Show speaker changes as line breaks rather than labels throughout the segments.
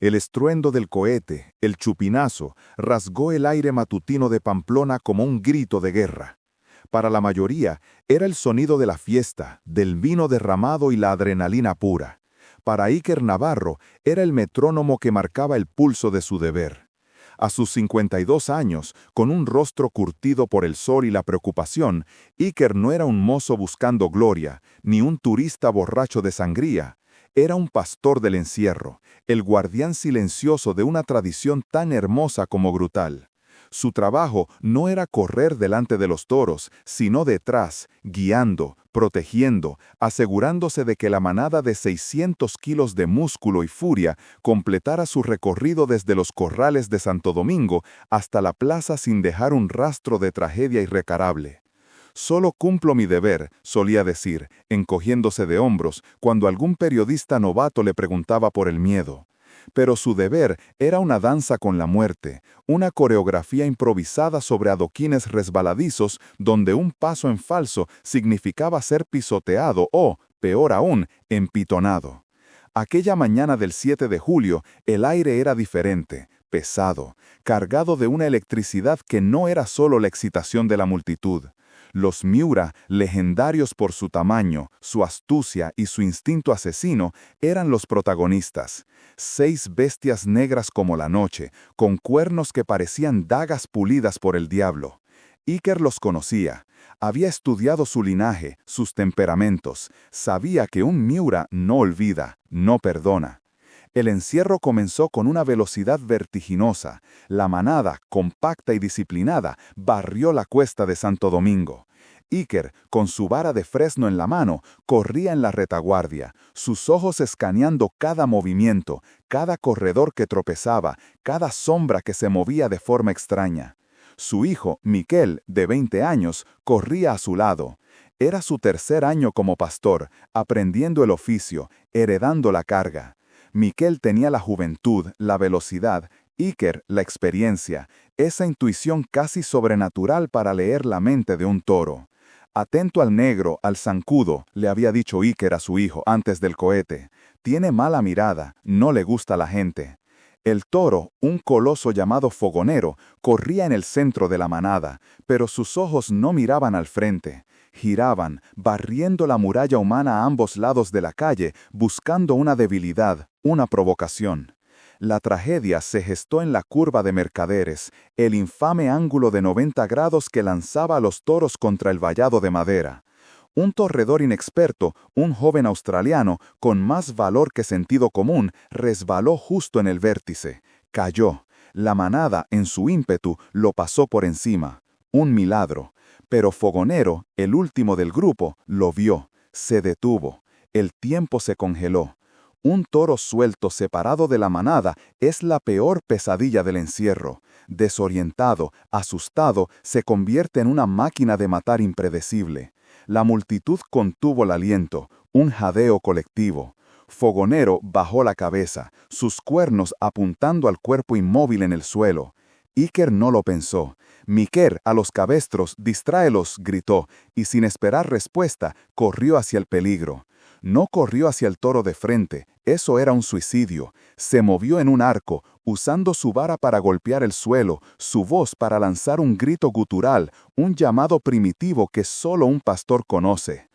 El estruendo del cohete, el chupinazo, rasgó el aire matutino de Pamplona como un grito de guerra. Para la mayoría, era el sonido de la fiesta, del vino derramado y la adrenalina pura. Para Iker Navarro, era el metrónomo que marcaba el pulso de su deber. A sus 52 años, con un rostro curtido por el sol y la preocupación, Iker no era un mozo buscando gloria, ni un turista borracho de sangría. Era un pastor del encierro, el guardián silencioso de una tradición tan hermosa como brutal. Su trabajo no era correr delante de los toros, sino detrás, guiando, protegiendo, asegurándose de que la manada de 600 kilos de músculo y furia completara su recorrido desde los corrales de Santo Domingo hasta la plaza sin dejar un rastro de tragedia irreparable. «Solo cumplo mi deber», solía decir, encogiéndose de hombros, cuando algún periodista novato le preguntaba por el miedo. Pero su deber era una danza con la muerte, una coreografía improvisada sobre adoquines resbaladizos donde un paso en falso significaba ser pisoteado o, peor aún, empitonado. Aquella mañana del 7 de julio, el aire era diferente, pesado, cargado de una electricidad que no era solo la excitación de la multitud. Los Miura, legendarios por su tamaño, su astucia y su instinto asesino, eran los protagonistas. 6 bestias negras como la noche, con cuernos que parecían dagas pulidas por el diablo. Iker los conocía. Había estudiado su linaje, sus temperamentos. Sabía que un Miura no olvida, no perdona. El encierro comenzó con una velocidad vertiginosa. La manada, compacta y disciplinada, barrió la cuesta de Santo Domingo. Iker, con su vara de fresno en la mano, corría en la retaguardia, sus ojos escaneando cada movimiento, cada corredor que tropezaba, cada sombra que se movía de forma extraña. Su hijo, Miquel, de 20 años, corría a su lado. Era su tercer año como pastor, aprendiendo el oficio, heredando la carga. Miquel tenía la juventud, la velocidad, Iker la experiencia, esa intuición casi sobrenatural para leer la mente de un toro. Atento al negro, al zancudo, le había dicho Iker a su hijo antes del cohete. Tiene mala mirada, no le gusta la gente. El toro, un coloso llamado Fogonero, corría en el centro de la manada, pero sus ojos no miraban al frente. Giraban, barriendo la muralla humana a ambos lados de la calle, buscando una debilidad, una provocación. La tragedia se gestó en la curva de Mercaderes, el infame ángulo de 90 grados que lanzaba a los toros contra el vallado de madera. Un torredor inexperto, un joven australiano, con más valor que sentido común, resbaló justo en el vértice. Cayó. La manada, en su ímpetu, lo pasó por encima. Un milagro. Pero Fogonero, el último del grupo, lo vio. Se detuvo. El tiempo se congeló. Un toro suelto separado de la manada es la peor pesadilla del encierro. Desorientado, asustado, se convierte en una máquina de matar impredecible. La multitud contuvo el aliento, un jadeo colectivo. Fogonero bajó la cabeza, sus cuernos apuntando al cuerpo inmóvil en el suelo. Iker no lo pensó. Miquel, a los cabestros, distráelos, gritó, y sin esperar respuesta, corrió hacia el peligro. No corrió hacia el toro de frente, eso era un suicidio. Se movió en un arco, usando su vara para golpear el suelo, su voz para lanzar un grito gutural, un llamado primitivo que solo un pastor conoce.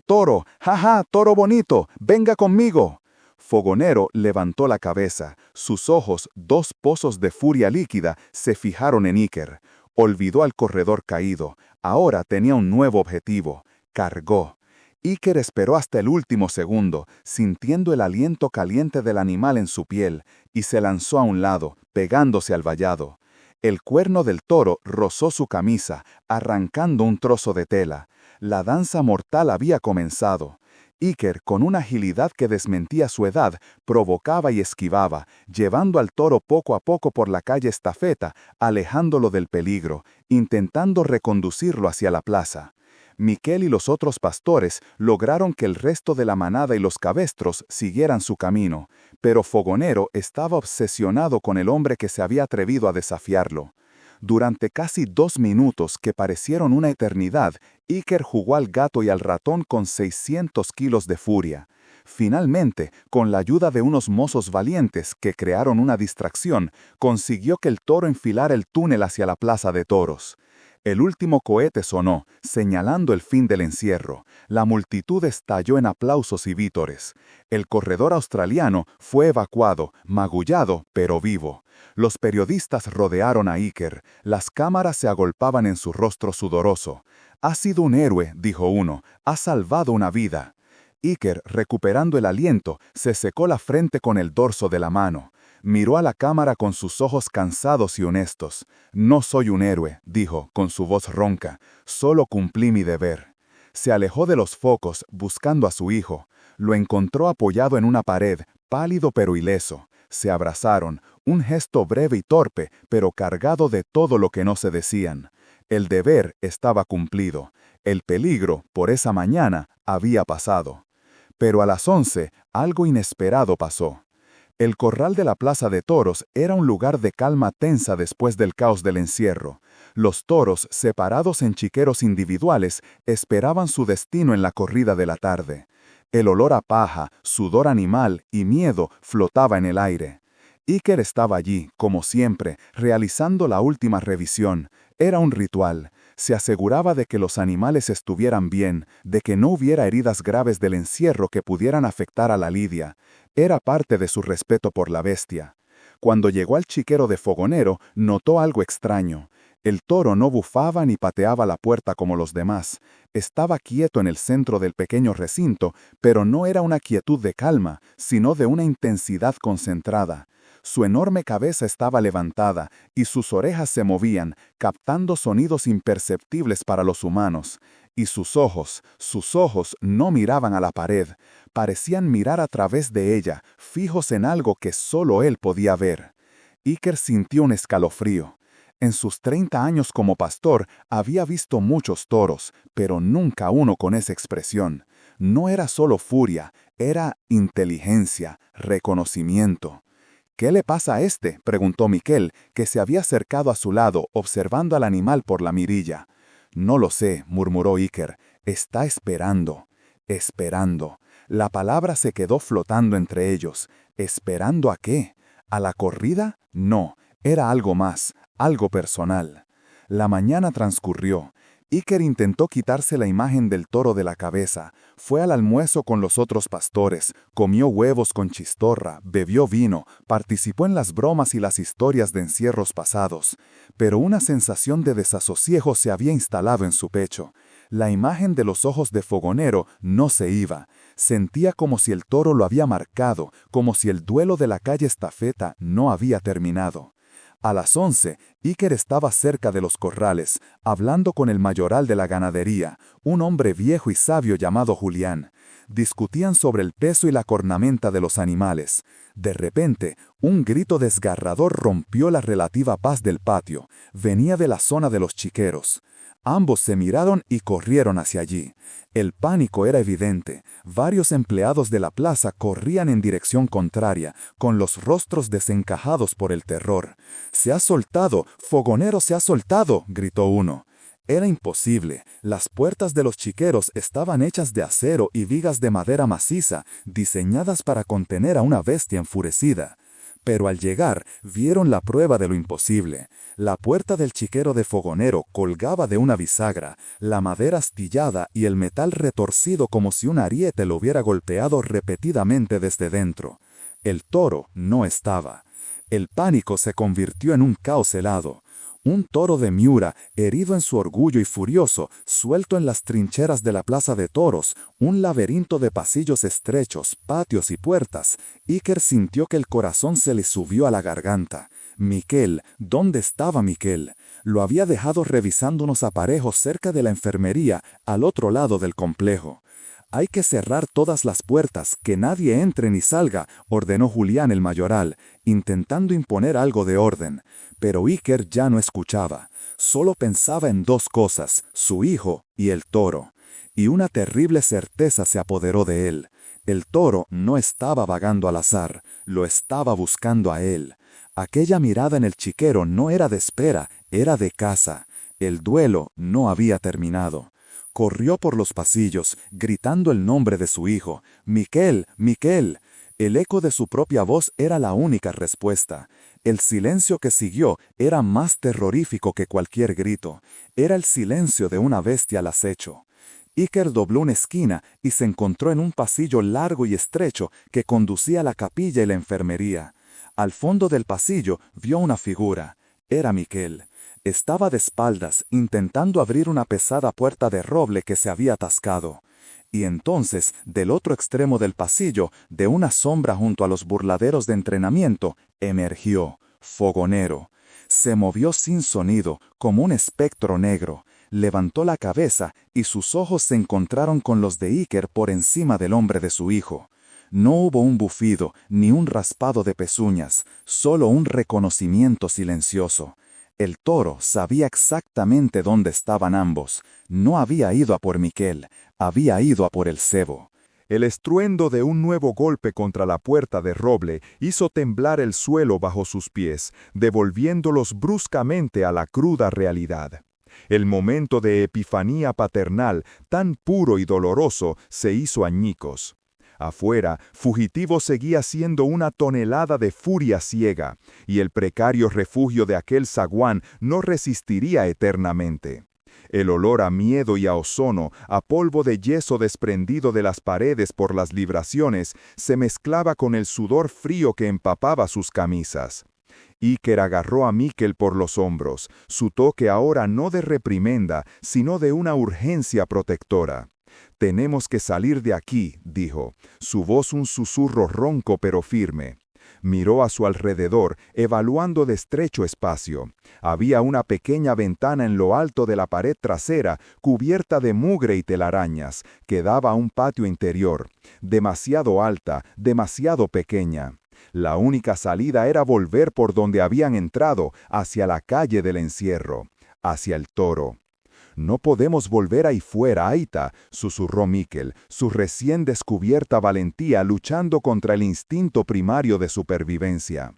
Toro! ¡Jaja, toro bonito! ¡Venga conmigo! Fogonero levantó la cabeza. Sus ojos, 2 pozos de furia líquida, se fijaron en Iker. Olvidó al corredor caído. Ahora tenía un nuevo objetivo. Cargó. Iker esperó hasta el último segundo, sintiendo el aliento caliente del animal en su piel, y se lanzó a un lado, pegándose al vallado. El cuerno del toro rozó su camisa, arrancando un trozo de tela. La danza mortal había comenzado. Iker, con una agilidad que desmentía su edad, provocaba y esquivaba, llevando al toro poco a poco por la calle Estafeta, alejándolo del peligro, intentando reconducirlo hacia la plaza. Miquel y los otros pastores lograron que el resto de la manada y los cabestros siguieran su camino, pero Fogonero estaba obsesionado con el hombre que se había atrevido a desafiarlo. Durante casi 2 minutos, que parecieron una eternidad, Iker jugó al gato y al ratón con 600 kilos de furia. Finalmente, con la ayuda de unos mozos valientes que crearon una distracción, consiguió que el toro enfilara el túnel hacia la plaza de toros. El último cohete sonó, señalando el fin del encierro. La multitud estalló en aplausos y vítores. El corredor australiano fue evacuado, magullado, pero vivo. Los periodistas rodearon a Iker. Las cámaras se agolpaban en su rostro sudoroso. «Ha sido un héroe», dijo uno. «Ha salvado una vida». Iker, recuperando el aliento, se secó la frente con el dorso de la mano. Miró a la cámara con sus ojos cansados y honestos. «No soy un héroe», dijo, con su voz ronca. «Solo cumplí mi deber». Se alejó de los focos, buscando a su hijo. Lo encontró apoyado en una pared, pálido pero ileso. Se abrazaron, un gesto breve y torpe, pero cargado de todo lo que no se decían. El deber estaba cumplido. El peligro, por esa mañana, había pasado. Pero a las 11, algo inesperado pasó. El corral de la plaza de toros era un lugar de calma tensa después del caos del encierro. Los toros, separados en chiqueros individuales, esperaban su destino en la corrida de la tarde. El olor a paja, sudor animal y miedo flotaba en el aire. Iker estaba allí, como siempre, realizando la última revisión. Era un ritual. Se aseguraba de que los animales estuvieran bien, de que no hubiera heridas graves del encierro que pudieran afectar a la lidia. Era parte de su respeto por la bestia. Cuando llegó al chiquero de Fogonero, notó algo extraño. El toro no bufaba ni pateaba la puerta como los demás. Estaba quieto en el centro del pequeño recinto, pero no era una quietud de calma, sino de una intensidad concentrada. Su enorme cabeza estaba levantada y sus orejas se movían, captando sonidos imperceptibles para los humanos. Y sus ojos no miraban a la pared, parecían mirar a través de ella, fijos en algo que solo él podía ver. Iker sintió un escalofrío. En sus 30 años como pastor había visto muchos toros, pero nunca uno con esa expresión. No era solo furia, era inteligencia, reconocimiento. «¿Qué le pasa a este?», preguntó Miquel, que se había acercado a su lado, observando al animal por la mirilla. «No lo sé», murmuró Iker. «Está esperando». Esperando. La palabra se quedó flotando entre ellos. ¿Esperando a qué? ¿A la corrida? No, era algo más, algo personal. La mañana transcurrió. Iker intentó quitarse la imagen del toro de la cabeza. Fue al almuerzo con los otros pastores, comió huevos con chistorra, bebió vino, participó en las bromas y las historias de encierros pasados. Pero una sensación de desasosiego se había instalado en su pecho. La imagen de los ojos de Fogonero no se iba. Sentía como si el toro lo había marcado, como si el duelo de la calle Estafeta no había terminado. A las 11, Iker estaba cerca de los corrales, hablando con el mayoral de la ganadería, un hombre viejo y sabio llamado Julián. Discutían sobre el peso y la cornamenta de los animales. De repente, un grito desgarrador rompió la relativa paz del patio. Venía de la zona de los chiqueros. Ambos se miraron y corrieron hacia allí. El pánico era evidente. Varios empleados de la plaza corrían en dirección contraria, con los rostros desencajados por el terror. «¡Se ha soltado! ¡Fogonero se ha soltado!», gritó uno. Era imposible. Las puertas de los chiqueros estaban hechas de acero y vigas de madera maciza, diseñadas para contener a una bestia enfurecida. Pero al llegar, vieron la prueba de lo imposible. La puerta del chiquero de Fogonero colgaba de una bisagra, la madera astillada y el metal retorcido como si un ariete lo hubiera golpeado repetidamente desde dentro. El toro no estaba. El pánico se convirtió en un caos helado. Un toro de Miura, herido en su orgullo y furioso, suelto en las trincheras de la plaza de toros, un laberinto de pasillos estrechos, patios y puertas. Iker sintió que el corazón se le subió a la garganta. Miquel, ¿dónde estaba Miquel? Lo había dejado revisando unos aparejos cerca de la enfermería, al otro lado del complejo. «Hay que cerrar todas las puertas, que nadie entre ni salga», ordenó Julián el mayoral, intentando imponer algo de orden. Pero Iker ya no escuchaba. Solo pensaba en dos cosas, su hijo y el toro. Y una terrible certeza se apoderó de él. El toro no estaba vagando al azar, lo estaba buscando a él. Aquella mirada en el chiquero no era de espera, era de caza. El duelo no había terminado.
Corrió por los pasillos, gritando el nombre de su hijo. «Miquel, Miquel». El eco de su propia voz era la única respuesta. El silencio que siguió era más terrorífico que cualquier grito. Era el silencio de una bestia al acecho. Iker dobló una esquina y se encontró en un pasillo largo y estrecho que conducía a la capilla y la enfermería. Al fondo del pasillo vio una figura. Era Miquel. Estaba de espaldas, intentando abrir una pesada puerta de roble que se había atascado. Y entonces, del otro extremo del pasillo, de una sombra junto a los burladeros de entrenamiento, emergió, fogonero. Se movió sin sonido, como un espectro negro. Levantó la cabeza y sus ojos se encontraron con los de Iker por encima del hombre de su hijo. No hubo un bufido, ni un raspado de pezuñas, solo un reconocimiento silencioso. El toro sabía exactamente dónde estaban ambos. No había ido a por Miquel, había ido a por el cebo.
El estruendo de un nuevo golpe contra la puerta de roble hizo temblar el suelo bajo sus pies, devolviéndolos bruscamente a la cruda realidad. El momento de epifanía paternal, tan puro y doloroso, se hizo añicos. Afuera, Fugitivo seguía siendo una tonelada de furia ciega, y el precario refugio de aquel zaguán no resistiría eternamente. El olor a miedo y a ozono, a polvo de yeso desprendido de las paredes por las libraciones, se mezclaba con el sudor frío que empapaba sus camisas. Iker agarró a Miquel por los hombros, su toque ahora no de reprimenda, sino de una urgencia protectora. «Tenemos que salir de aquí», dijo, su voz un susurro ronco pero firme. Miró a su alrededor, evaluando el estrecho espacio. Había una pequeña ventana en lo alto de la pared trasera, cubierta de mugre y telarañas, que daba a un patio interior. Demasiado alta, demasiado pequeña. La única salida era volver por donde habían entrado, hacia la calle del encierro, hacia el toro. «No podemos volver ahí fuera, Aita», susurró Miquel, su recién descubierta valentía luchando contra el instinto primario de supervivencia.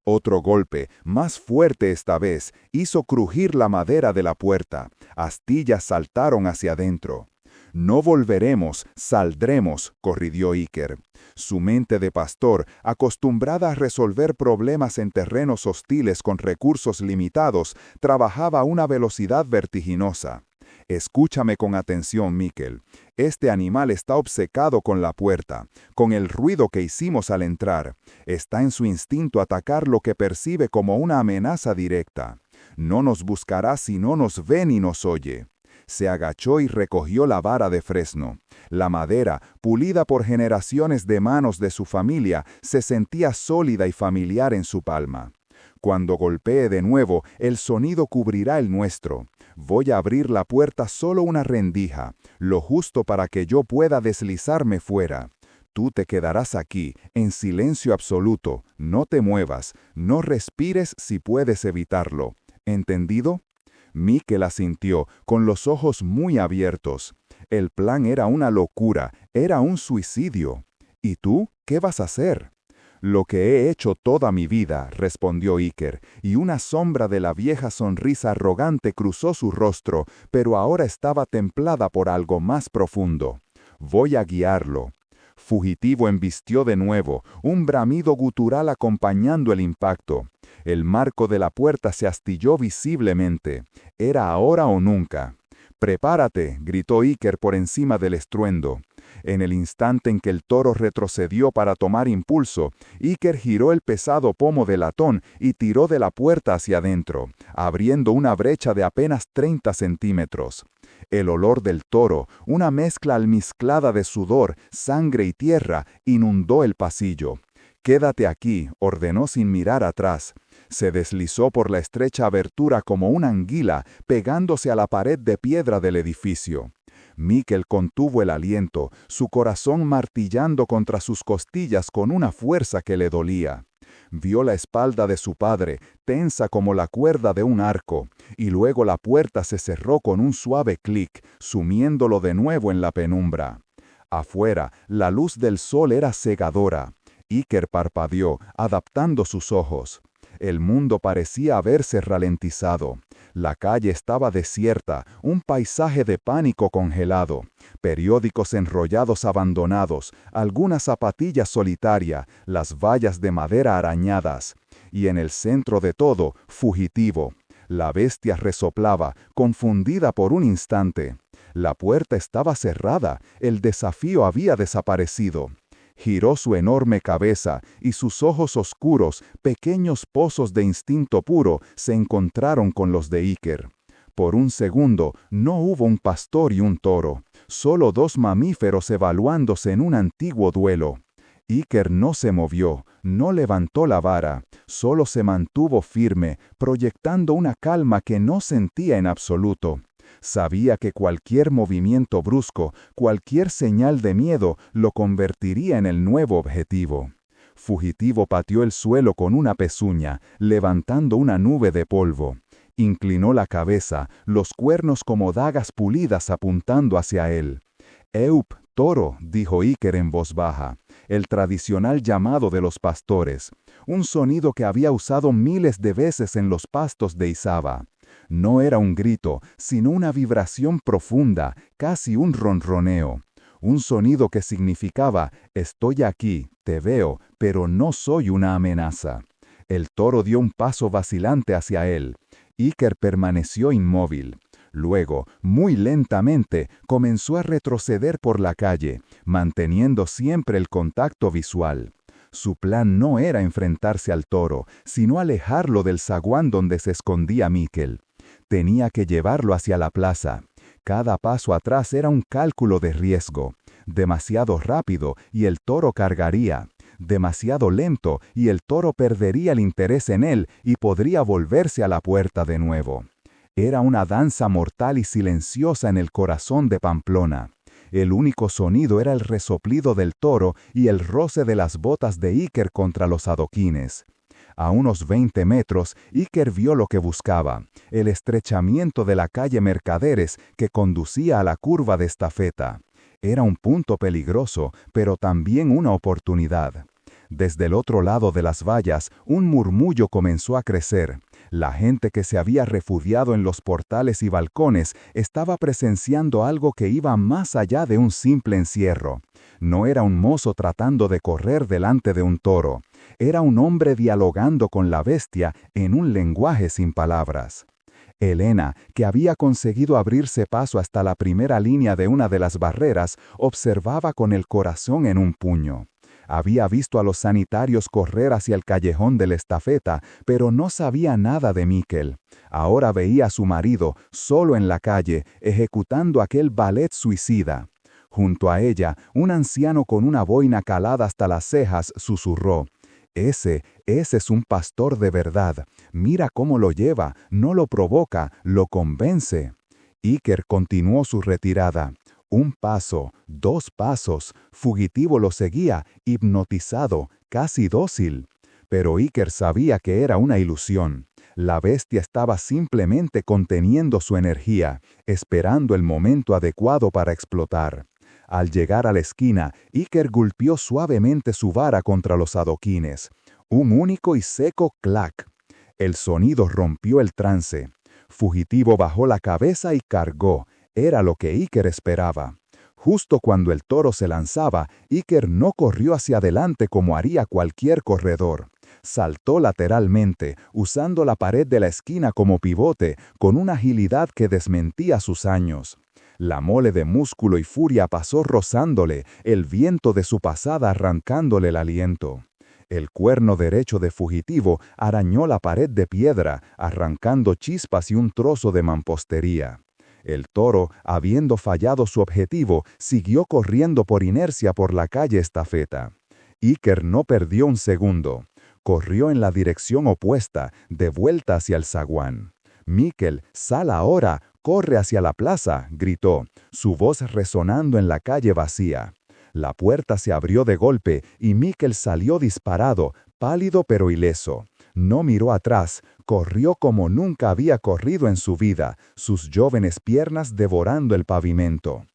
Otro golpe, más fuerte esta vez, hizo crujir la madera de la puerta. Astillas saltaron hacia adentro. «No volveremos, saldremos», corrigió Iker. Su mente de pastor, acostumbrada a resolver problemas en terrenos hostiles con recursos limitados, trabajaba a una velocidad vertiginosa. «Escúchame con atención, Miquel. Este animal está obcecado con la puerta, con el ruido que hicimos al entrar. Está en su instinto atacar lo que percibe como una amenaza directa. No nos buscará si no nos ve ni nos oye». Se agachó y recogió la vara de fresno. La madera, pulida por generaciones de manos de su familia, se sentía sólida y familiar en su palma. «Cuando golpee de nuevo, el sonido cubrirá el nuestro. Voy a abrir la puerta solo una rendija, lo justo para que yo pueda deslizarme fuera. Tú te quedarás aquí, en silencio absoluto, no te muevas, no respires si puedes evitarlo. ¿Entendido?» Miquel asintió, con los ojos muy abiertos. El plan era una locura, era un suicidio. «¿Y tú? ¿Qué vas a hacer?» «Lo que he hecho toda mi vida», respondió Iker, y una sombra de la vieja sonrisa arrogante cruzó su rostro, pero ahora estaba templada por algo más profundo. «Voy a guiarlo». Fugitivo embistió de nuevo, un bramido gutural acompañando el impacto. El marco de la puerta se astilló visiblemente. Era ahora o nunca. «Prepárate», gritó Iker por encima del estruendo. En el instante en que el toro retrocedió para tomar impulso, Iker giró el pesado pomo de latón y tiró de la puerta hacia adentro, abriendo una brecha de apenas 30 centímetros. El olor del toro, una mezcla almizclada de sudor, sangre y tierra, inundó el pasillo. «Quédate aquí», ordenó sin mirar atrás. Se deslizó por la estrecha abertura como una anguila, pegándose a la pared de piedra del edificio. Miquel contuvo el aliento, su corazón martillando contra sus costillas con una fuerza que le dolía. Vio la espalda de su padre, tensa como la cuerda de un arco, y luego la puerta se cerró con un suave clic, sumiéndolo de nuevo en la penumbra. Afuera, la luz del sol era cegadora. Iker parpadeó, adaptando sus ojos. El mundo parecía haberse ralentizado.
La calle estaba desierta, un paisaje de pánico congelado, periódicos enrollados abandonados, alguna zapatilla solitaria, las vallas de madera arañadas, y en el centro de todo, fugitivo. La bestia resoplaba, confundida por un instante. La puerta estaba cerrada, el desafío había desaparecido. Giró su enorme cabeza y sus ojos oscuros, pequeños pozos de instinto puro, se encontraron con los de Iker. Por un segundo no hubo un pastor y un toro, solo dos mamíferos evaluándose en un antiguo duelo. Iker no se movió, no levantó la vara, solo se mantuvo firme, proyectando una calma que no sentía en absoluto. Sabía que cualquier movimiento brusco, cualquier señal de miedo, lo convertiría en el nuevo objetivo. Fugitivo pateó el suelo con una pezuña, levantando una nube de polvo. Inclinó la cabeza, los cuernos como dagas pulidas apuntando hacia él. «Eup, toro», dijo Iker en voz baja, el tradicional llamado de los pastores, un sonido que había usado miles de veces en los pastos de Izaba. No era un grito, sino una vibración profunda, casi un ronroneo. Un sonido que significaba, estoy aquí, te veo, pero no soy una amenaza. El toro dio un paso vacilante hacia él. Iker permaneció inmóvil. Luego, muy lentamente, comenzó a retroceder por la calle, manteniendo siempre el contacto visual. Su plan no era enfrentarse al toro, sino alejarlo del zaguán donde se escondía Mikkel. Tenía que llevarlo hacia la plaza. Cada paso atrás era un cálculo de riesgo. Demasiado rápido y el toro cargaría. Demasiado lento y el toro perdería el interés en él y podría volverse a la puerta de nuevo. Era una danza mortal y silenciosa en el corazón de Pamplona. El único sonido era el resoplido del toro y el roce de las botas de Iker contra los adoquines. A unos 20 metros, Iker vio lo que buscaba, el estrechamiento de la calle Mercaderes que conducía a la curva de Estafeta. Era un punto peligroso, pero también una oportunidad. Desde el otro lado de las vallas, un murmullo comenzó a crecer. La gente que se había refugiado en los portales y balcones estaba presenciando algo que iba más allá de un simple encierro. No era un mozo tratando de correr delante de un toro. Era un hombre dialogando con la bestia en un lenguaje sin palabras. Elena, que había conseguido abrirse paso hasta la primera línea de una de las barreras, observaba con el corazón en un puño. Había visto a los sanitarios correr hacia el callejón de la Estafeta, pero no sabía nada de Mikkel. Ahora veía a su marido, solo en la calle, ejecutando aquel ballet suicida. Junto a ella, un anciano con una boina calada hasta las cejas susurró: Ese es un pastor de verdad. Mira cómo lo lleva, no lo provoca, lo convence». Iker continuó su retirada. Un paso, 2 pasos, Fugitivo lo seguía, hipnotizado, casi dócil. Pero Iker sabía que era una ilusión. La bestia estaba simplemente conteniendo su energía, esperando el momento adecuado para explotar. Al llegar a la esquina, Iker golpeó suavemente su vara contra los adoquines. Un único y seco clac. El sonido rompió el trance. Fugitivo bajó la cabeza y cargó. Era lo que Iker esperaba. Justo cuando el toro se lanzaba, Iker no corrió hacia adelante como haría cualquier corredor. Saltó lateralmente, usando la pared de la esquina como pivote, con una agilidad que desmentía sus años. La mole de músculo y furia pasó rozándole, el viento de su pasada arrancándole el aliento. El cuerno derecho de Fugitivo arañó la pared de piedra, arrancando chispas y un trozo de mampostería. El toro, habiendo fallado su objetivo, siguió corriendo por inercia por la calle Estafeta. Iker no perdió un segundo. Corrió en la dirección opuesta, de vuelta hacia el zaguán. «Mikkel, sal ahora, corre hacia la plaza», gritó, su voz resonando en la calle vacía. La puerta se abrió de golpe y Mikkel salió disparado, pálido pero ileso. No miró atrás, corrió como nunca había corrido en su vida, sus jóvenes piernas devorando el pavimento.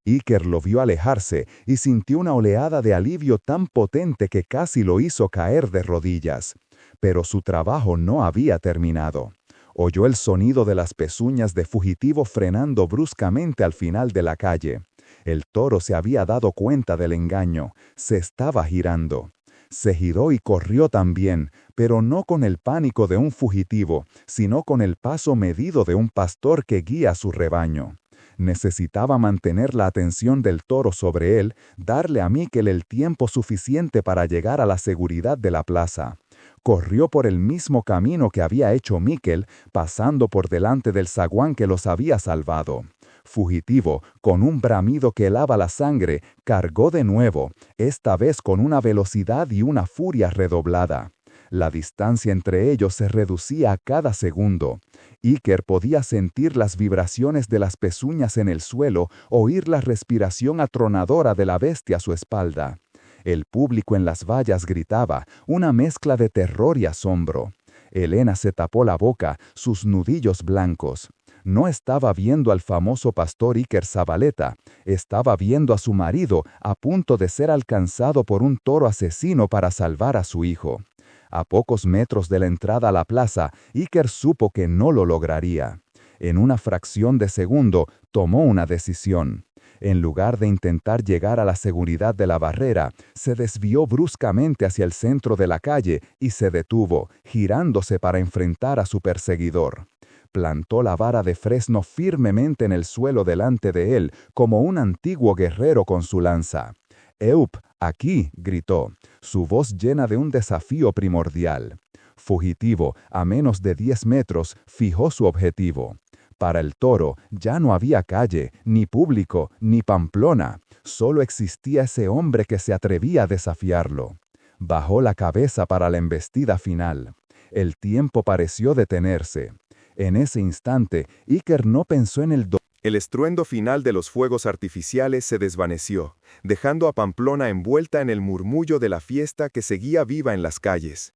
Iker lo vio alejarse y sintió una oleada de alivio tan potente que casi lo hizo caer de rodillas. Pero su trabajo no había terminado. Oyó el sonido de las pezuñas de Fugitivo frenando bruscamente al final de la calle. El toro se había dado cuenta del engaño, se estaba girando. Se giró y corrió también, pero no con el pánico de un fugitivo, sino con el paso medido de un pastor que guía su rebaño. Necesitaba mantener la atención del toro sobre él, darle a Miquel el tiempo suficiente para llegar a la seguridad de la plaza. Corrió por el mismo camino que había hecho Miquel, pasando por delante del zaguán que los había salvado. Fugitivo, con un bramido que helaba la sangre, cargó de nuevo, esta vez con una velocidad y una furia redoblada. La distancia entre ellos se reducía a cada segundo. Iker podía sentir las vibraciones de las pezuñas en el suelo, oír la respiración atronadora de la bestia a su espalda. El público en las vallas gritaba, una mezcla de terror y asombro. Elena se tapó la boca, sus nudillos blancos. No estaba viendo al famoso pastor Iker Zabaleta, estaba viendo a su marido a punto de ser alcanzado por un toro asesino para salvar a su hijo. A pocos metros de la entrada a la plaza, Iker supo que no lo lograría. En una fracción de segundo, tomó una decisión. En lugar de intentar llegar a la seguridad de la barrera, se desvió bruscamente hacia el centro de la calle y se detuvo, girándose para enfrentar a su perseguidor. Plantó la vara de fresno firmemente en el suelo delante de él, como un antiguo guerrero con su lanza. «Eup, aquí», gritó, su voz llena de un desafío primordial. Fugitivo, a menos de 10 metros, fijó su objetivo. Para el toro ya no había calle, ni público, ni Pamplona. Solo existía ese hombre que se atrevía a desafiarlo. Bajó la cabeza para la embestida final. El tiempo pareció detenerse. En ese instante, Iker no pensó en el dolor.
El estruendo final de los fuegos artificiales se desvaneció, dejando a Pamplona envuelta en el murmullo de la fiesta que seguía viva en las calles.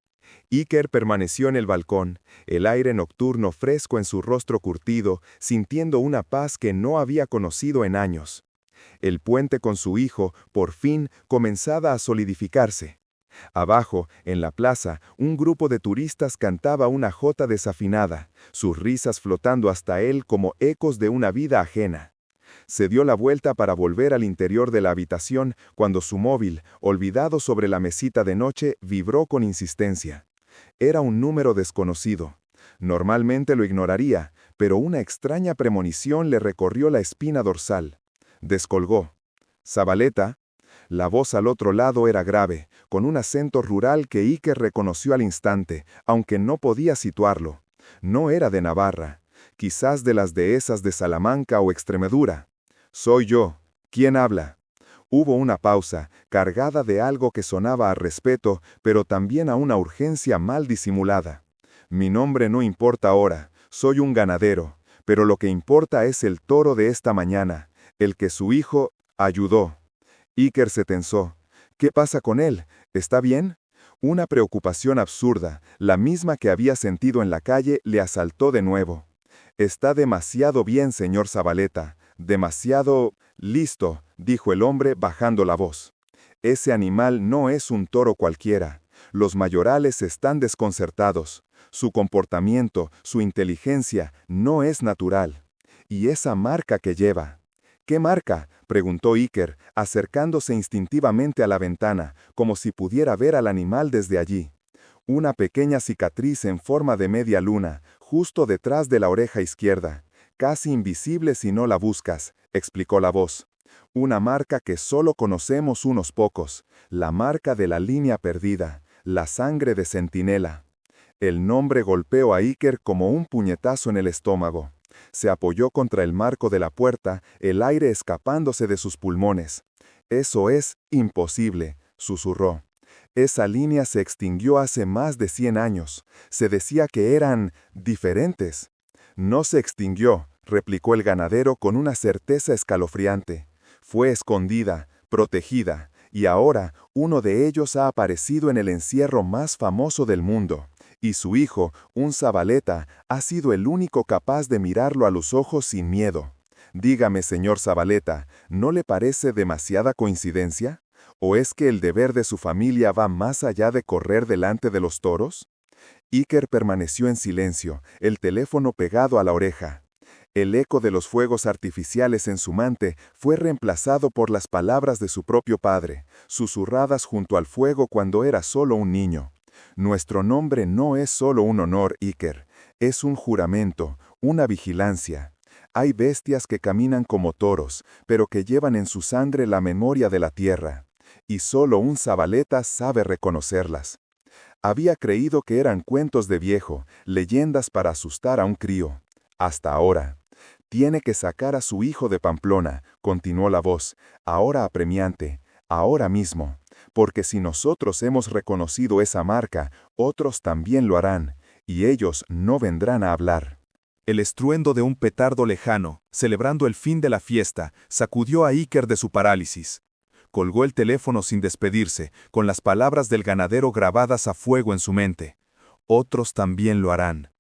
Iker permaneció en el balcón, el aire nocturno fresco en su rostro curtido, sintiendo una paz que no había conocido en años. El puente con su hijo, por fin, comenzaba a solidificarse. Abajo, en la plaza, un grupo de turistas cantaba una jota desafinada, sus risas flotando hasta él como ecos de una vida ajena. Se dio la vuelta para volver al interior de la habitación cuando su móvil, olvidado sobre la mesita de noche, vibró con insistencia. Era un número desconocido. Normalmente lo ignoraría, pero una extraña premonición le recorrió la espina dorsal. Descolgó. «Zabaleta». La voz al otro lado era grave, con un acento rural que Iker reconoció al instante, aunque no podía situarlo. No era de Navarra, quizás de las dehesas de Salamanca o Extremadura. «Soy yo. ¿Quién habla?» Hubo una pausa, cargada de algo que sonaba a respeto, pero también a una urgencia mal disimulada. «Mi nombre no importa ahora, soy un ganadero, pero lo que importa es el toro de esta mañana, el que su hijo ayudó». Iker se tensó. «¿Qué pasa con él? ¿Está bien?» Una preocupación absurda, la misma que había sentido en la calle, le asaltó de nuevo. «Está demasiado bien, señor Zabaleta. Demasiado listo», dijo el hombre bajando la voz. «Ese animal no es un toro cualquiera. Los mayorales están desconcertados. Su comportamiento, su inteligencia, no es natural. Y esa marca que lleva». «¿Qué marca?», preguntó Iker, acercándose instintivamente a la ventana, como si pudiera ver al animal desde allí. «Una pequeña cicatriz en forma de media luna, justo detrás de la oreja izquierda. Casi invisible si no la buscas», explicó la voz. «Una marca que solo conocemos unos pocos, la marca de la línea perdida, la sangre de centinela». El nombre golpeó a Iker como un puñetazo en el estómago. Se apoyó contra el marco de la puerta, el aire escapándose de sus pulmones. «Eso es imposible», susurró. «Esa línea se extinguió hace más de 100 años. Se decía que eran diferentes». «No se extinguió», replicó el ganadero con una certeza escalofriante. «Fue escondida, protegida, y ahora uno de ellos ha aparecido en el encierro más famoso del mundo. Y su hijo, un Zabaleta, ha sido el único capaz de mirarlo a los ojos sin miedo. Dígame, señor Zabaleta, ¿no le parece demasiada coincidencia? ¿O es que el deber de su familia va más allá de correr delante de los toros?»
Iker permaneció en silencio, el teléfono pegado a la oreja. El eco de los fuegos artificiales en su mente fue reemplazado por las palabras de su propio padre, susurradas junto al fuego cuando era solo un niño. Nuestro nombre no es solo un honor, Iker, es un juramento, una vigilancia. Hay bestias que caminan como toros, pero que llevan en su sangre la memoria de la tierra. Y solo un Zabaleta sabe reconocerlas. Había creído que eran cuentos de viejo, leyendas para asustar a un crío. Hasta ahora. Tiene que sacar a su hijo de Pamplona, continuó la voz, ahora apremiante, ahora mismo, porque si nosotros hemos reconocido esa marca, otros también lo harán, y ellos no vendrán a hablar.
El estruendo de un petardo lejano, celebrando el fin de la fiesta, sacudió a Iker de su parálisis. Colgó el teléfono sin despedirse, con las palabras del ganadero grabadas a fuego en su mente. Otros también lo harán.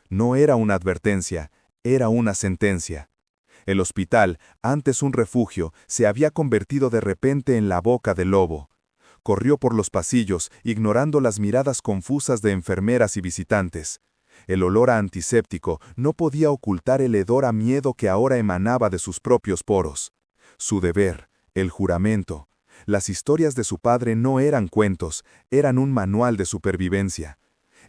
No era una advertencia, era una sentencia. El hospital, antes un refugio, se había convertido de repente en la boca del lobo. Corrió por los pasillos, ignorando las miradas confusas de enfermeras y visitantes. El olor a antiséptico no podía ocultar el hedor a miedo que ahora emanaba de sus propios poros. Su deber, el juramento. Las historias de su padre no eran cuentos, eran un manual de supervivencia.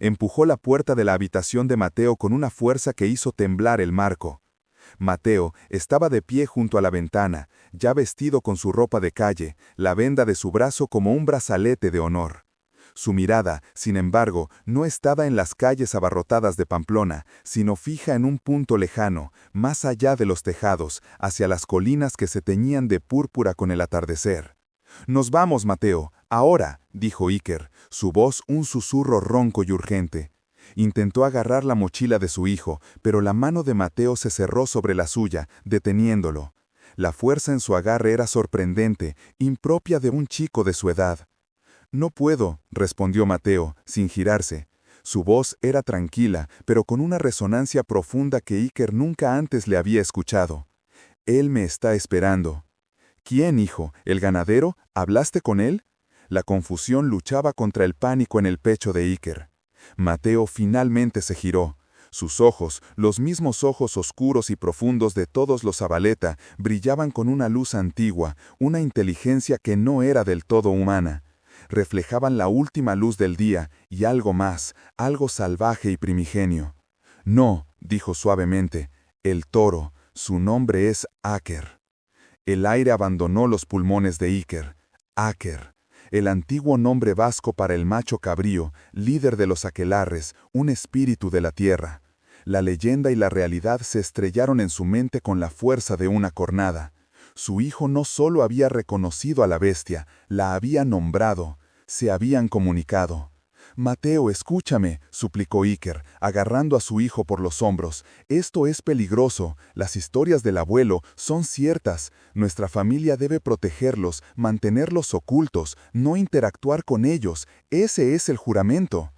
Empujó la puerta de la habitación de Mateo con una fuerza que hizo temblar el marco. Mateo estaba de pie junto a la ventana, ya vestido con su ropa de calle, la venda de su brazo como un brazalete de honor. Su mirada, sin embargo, no estaba en las calles abarrotadas de Pamplona, sino fija en un punto lejano, más allá de los tejados, hacia las colinas que se teñían de púrpura con el atardecer. «Nos vamos, Mateo, ahora», dijo Iker, su voz un susurro ronco y urgente. Intentó agarrar la mochila de su hijo, pero la mano de Mateo se cerró sobre la suya, deteniéndolo. La fuerza en su agarre era sorprendente, impropia de un chico de su edad. «No puedo», respondió Mateo, sin girarse. Su voz era tranquila, pero con una resonancia profunda que Iker nunca antes le había escuchado. «Él me está esperando». «¿Quién, hijo? ¿El ganadero? ¿Hablaste con él?» La confusión luchaba contra el pánico en el pecho de Iker. Mateo finalmente se giró. Sus ojos, los mismos ojos oscuros y profundos de todos los Zabaleta, brillaban con una luz antigua, una inteligencia que no era del todo humana. Reflejaban la última luz del día y algo más, algo salvaje y primigenio. «No», dijo suavemente, «el toro, su nombre es Aker». El aire abandonó los pulmones de Iker. Aker, el antiguo nombre vasco para el macho cabrío, líder de los aquelarres, un espíritu de la tierra. La leyenda y la realidad se estrellaron en su mente con la fuerza de una cornada. Su hijo no solo había reconocido a la bestia, la había nombrado, se habían comunicado. «Mateo, escúchame», suplicó Iker, agarrando a su hijo por los hombros. «Esto es peligroso. Las historias del abuelo son ciertas. Nuestra familia debe protegerlos, mantenerlos ocultos, no interactuar con ellos. Ese es el juramento».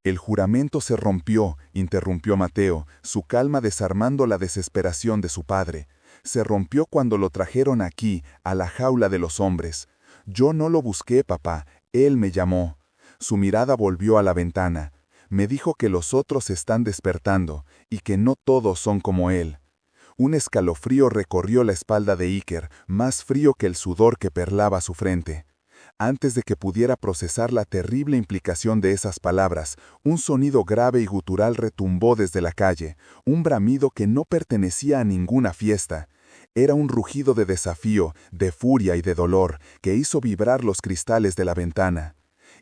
«El juramento se rompió», interrumpió Mateo, su calma desarmando la desesperación de su padre. «Se rompió cuando lo trajeron aquí, a la jaula de los hombres. Yo no lo busqué, papá. Él me llamó». Su mirada volvió a la ventana. «Me dijo que los otros están despertando, y que no todos son como él». Un escalofrío recorrió la espalda de Iker, más frío que el sudor que perlaba su frente. Antes de que pudiera procesar la terrible implicación de esas palabras, un sonido grave y gutural retumbó desde la calle, un bramido que no pertenecía a ninguna fiesta. Era un rugido de desafío, de furia y de dolor, que hizo vibrar los cristales de la ventana.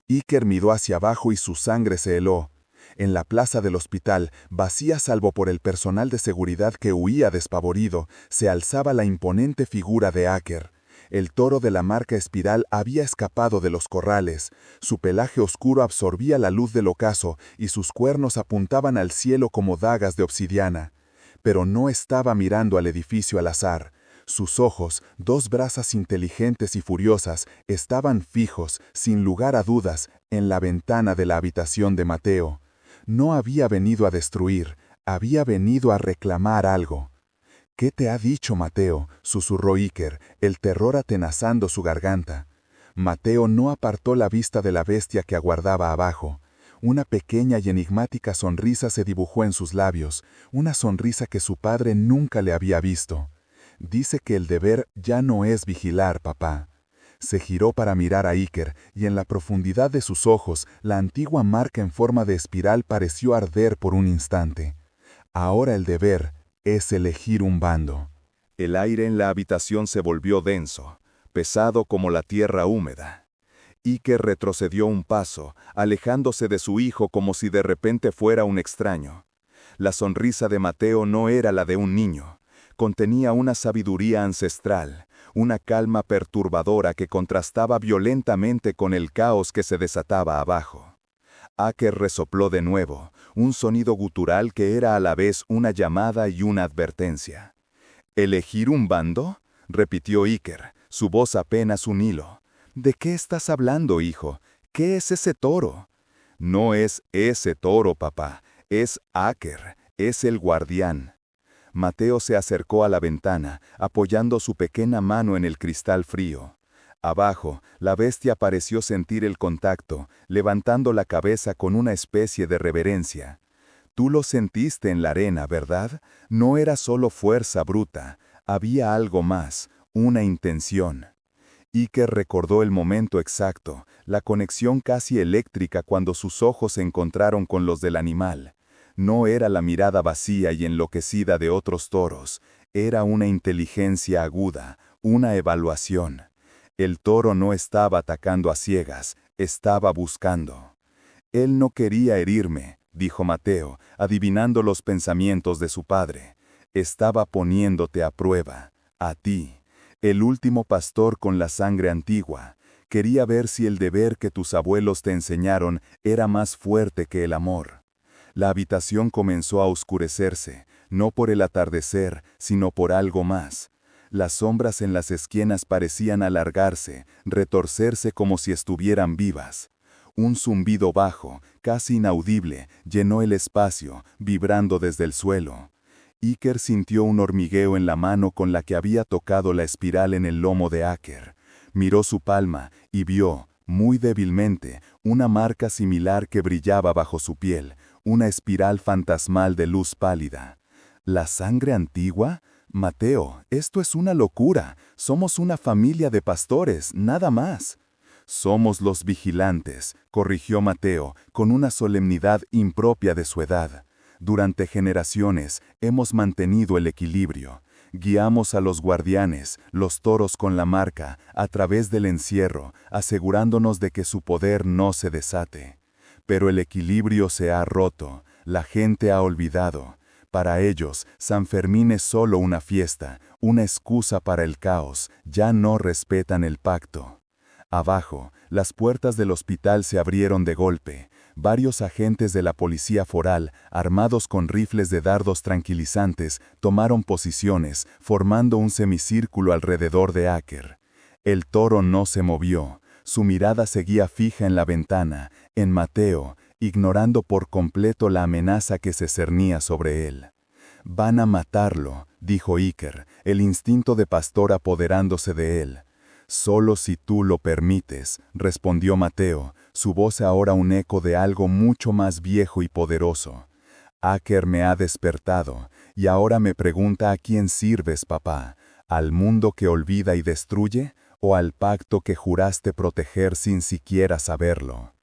Iker miró hacia abajo y su sangre se heló. En la plaza del hospital, vacía salvo por el personal de seguridad que huía despavorido, se alzaba la imponente figura de Aker. El toro de la marca espiral había escapado de los corrales. Su pelaje oscuro absorbía la luz del ocaso y sus cuernos apuntaban al cielo como dagas de obsidiana. Pero no estaba mirando al edificio al azar. Sus ojos, dos brasas inteligentes y furiosas, estaban fijos, sin lugar a dudas, en la ventana de la habitación de Mateo. No había venido a destruir, había venido a reclamar algo. «¿Qué te ha dicho, Mateo?», susurró Iker, el terror atenazando su garganta. Mateo no apartó la vista de la bestia que aguardaba abajo.
Una pequeña y enigmática sonrisa se dibujó en sus labios, una sonrisa que su padre nunca le había visto. Dice que el deber ya no es vigilar, papá. Se giró para mirar a Iker, y en la profundidad de sus ojos, la antigua marca en forma de espiral pareció arder por un instante. Ahora el deber es elegir un bando.
El aire en la habitación se volvió denso, pesado como la tierra húmeda. Iker retrocedió un paso, alejándose de su hijo como si de repente fuera un extraño. La sonrisa de Mateo no era la de un niño. Contenía una sabiduría ancestral, una calma perturbadora que contrastaba violentamente con el caos que se desataba abajo. Iker resopló de nuevo, un sonido gutural que era a la vez una llamada y una advertencia. ¿Elegir un bando?, repitió Iker, su voz apenas un hilo. ¿De qué estás hablando, hijo? ¿Qué es ese toro? No es ese toro, papá, es Iker, es el guardián. Mateo se acercó a la ventana, apoyando su pequeña mano en el cristal frío. Abajo, la bestia pareció sentir el contacto, levantando la cabeza con una especie de reverencia. Tú lo sentiste en la arena, ¿verdad? No era solo fuerza bruta, había algo más, una intención. Iker recordó el momento exacto, la conexión casi eléctrica cuando sus ojos se encontraron con los del animal. No era la mirada vacía y enloquecida de otros toros, era una inteligencia aguda, una evaluación. El toro no estaba atacando a ciegas, estaba buscando. Él no quería herirme, dijo Mateo, adivinando los pensamientos de su padre. Estaba poniéndote a prueba, a ti. El último pastor con la sangre antigua, quería ver si el deber que tus abuelos te enseñaron era más fuerte que el amor. La habitación comenzó a oscurecerse, no por el atardecer, sino por algo más. Las sombras en las esquinas parecían alargarse, retorcerse como si estuvieran vivas. Un zumbido bajo, casi inaudible, llenó el espacio, vibrando desde el suelo. Iker sintió un hormigueo en la mano con la que había tocado la espiral en el lomo de Iker. Miró su palma y vio, muy débilmente, una marca similar que brillaba bajo su piel, una espiral fantasmal de luz pálida. ¿La sangre antigua? Mateo, esto es una locura. Somos una familia de pastores, nada más. Somos los vigilantes, corrigió Mateo, con una solemnidad impropia de su edad. Durante generaciones hemos mantenido el equilibrio. Guiamos a los guardianes, los toros con la marca, a través del encierro, asegurándonos de que su poder no se desate. Pero el equilibrio se ha roto, la gente ha olvidado. Para ellos, San Fermín es solo una fiesta, una excusa para el caos, ya no respetan el pacto. Abajo, las puertas del hospital se abrieron de golpe. Varios agentes de la policía foral, armados con rifles de dardos tranquilizantes, tomaron posiciones, formando un semicírculo alrededor de Iker. El toro no se movió. Su mirada seguía fija en la ventana, en Mateo, ignorando por completo la amenaza que se cernía sobre él. «Van a matarlo», dijo Iker, el instinto de pastor apoderándose de él. «Solo si tú lo permites», respondió Mateo, su voz ahora un eco de algo mucho más viejo y poderoso. «Iker me ha despertado, y ahora me pregunta a quién sirves, papá, ¿al mundo que olvida y destruye, o al pacto que juraste proteger sin siquiera saberlo?»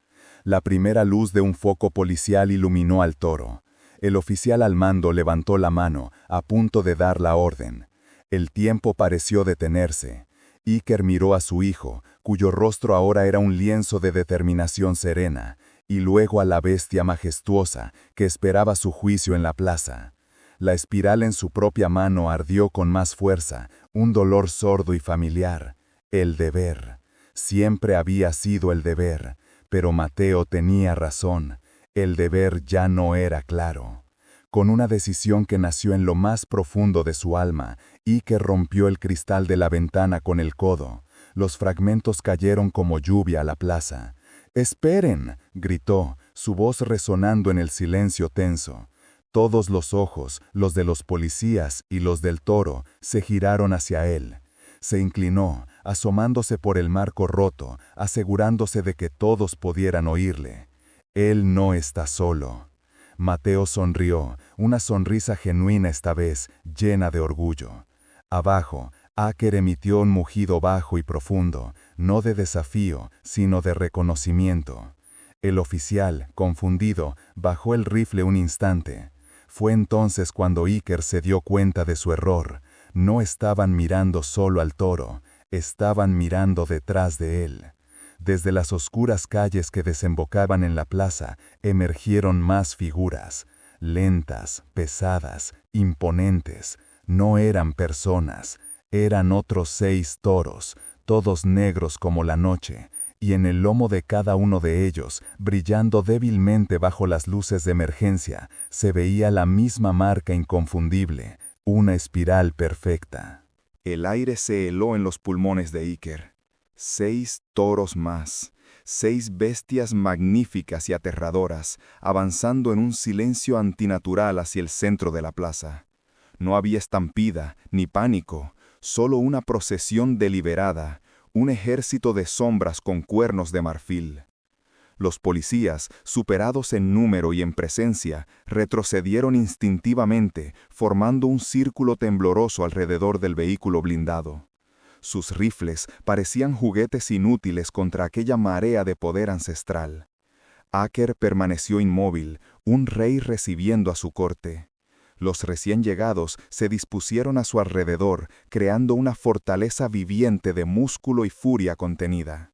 La primera luz de un foco policial iluminó al toro. El oficial al mando levantó la mano, a punto de dar la orden. El tiempo pareció detenerse. Iker miró a su hijo, cuyo rostro ahora era un lienzo de determinación serena, y luego a la bestia majestuosa que esperaba su juicio en la plaza. La espiral en su propia mano ardió con más fuerza, un dolor sordo y familiar. El deber. Siempre había sido el deber, pero Mateo tenía razón. El deber ya no era claro. Con una decisión que nació en lo más profundo de su alma, Iker rompió el cristal de la ventana con el codo. Los fragmentos cayeron como lluvia a la plaza. «¡Esperen!», gritó, su voz resonando en el silencio tenso. Todos los ojos, los de los policías y los del toro, se giraron hacia él. Se inclinó, asomándose por el marco roto, asegurándose de que todos pudieran oírle.
Él no está solo. Mateo sonrió, una sonrisa genuina esta vez, llena de orgullo. Abajo, Aker emitió un mugido bajo y profundo, no de desafío, sino de reconocimiento. El oficial, confundido, bajó el rifle un instante. Fue entonces cuando Iker se dio cuenta de su error. No estaban mirando solo al toro, estaban mirando detrás de él. Desde las oscuras calles que desembocaban en la plaza, emergieron más figuras, lentas, pesadas, imponentes. No eran personas, eran otros 6 toros, todos negros como la noche, y en el lomo de cada uno de ellos, brillando débilmente bajo las luces de emergencia, se veía la misma marca inconfundible, una espiral perfecta.
El aire se heló en los pulmones de Iker. 6 toros más, 6 bestias magníficas y aterradoras, avanzando en un silencio antinatural hacia el centro de la plaza. No había estampida, ni pánico, solo una procesión deliberada, un ejército de sombras con cuernos de marfil. Los policías, superados en número y en presencia, retrocedieron instintivamente, formando un círculo tembloroso alrededor del vehículo blindado. Sus rifles parecían juguetes inútiles contra aquella marea de poder ancestral. Aker permaneció inmóvil, un rey recibiendo a su corte. Los recién llegados se dispusieron a su alrededor, creando una fortaleza viviente de músculo y furia contenida.